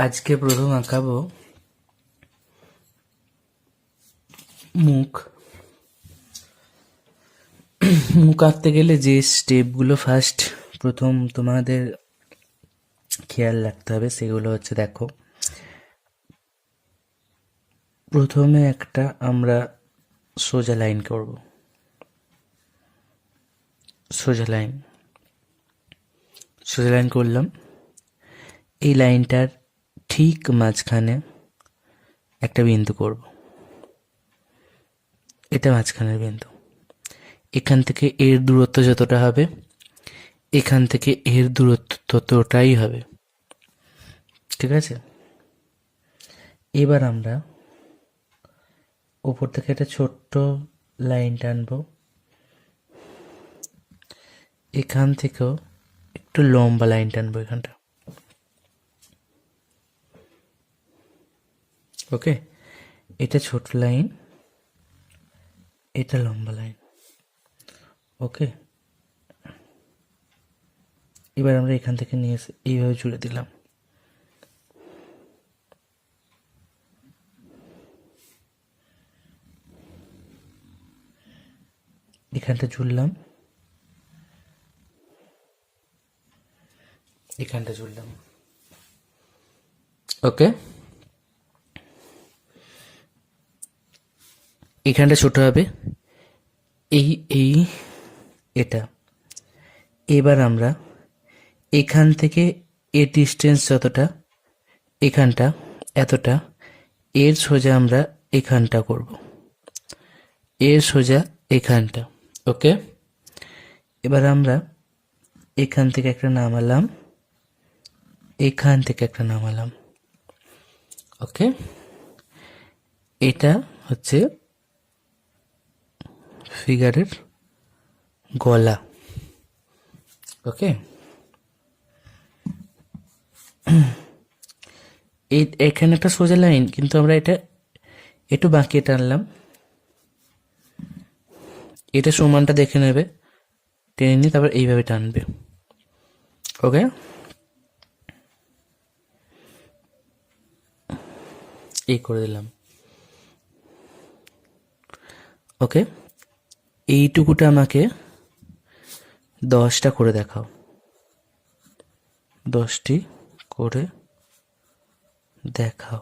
আজকে প্রথম আঁকাবো মুখ। মুখ আঁকতে গেলে যে স্টেপগুলো প্রথম তোমাদের খেয়াল রাখতে হবে সেগুলো হচ্ছে, দেখো, প্রথমে একটা আমরা সোজা লাইন করব, সোজা লাইন করলাম। এই লাইনটার ঠিক মাঝখানে একটা বিন্দু করব, এটা মাঝখানের বিন্দু। এখান থেকে এর দূরত্ব যতটা হবে, এখান থেকে এর দূরত্ব ততটাই হবে, ঠিক আছে? এবার আমরা উপর থেকে একটা ছোট্ট লাইন টানবো, এখান থেকেও একটু লম্বা লাইন টানবো এখানটা, ওকে? এটা ছোট লাইন, এটা লম্বা লাইন, ওকে? এবার আমরা এখান থেকে নিয়ে এসে এইভাবে জুড়ে দিলাম। এখানটা জুড়লাম, এখানটা জুড়লাম, ওকে? এখানটা ছোট হবে, এই এটা। এবার আমরা এখান থেকে এর ডিস্টেন্স যতটা, এখানটা এতটা, এর সোজা আমরা এখানটা করব, এর সোজা এখানটা, ওকে? এবার আমরা এখান থেকে একটা নামালাম, এখান থেকে একটা নামালাম, ওকে? এটা হচ্ছে ফিগারের গলা, ওকে? এখানে একটা সোজা লাইন, কিন্তু আমরা এটা একটু বাঁকিয়ে টানলাম। এটা সমানটা দেখে নেবে, টেনে নিয়ে তারপর এইভাবে টানবে, ওকে? এই করে দিলাম, ওকে? এইটুকুটা আমাকে 10টা করে দেখাও, 10টি করে দেখাও।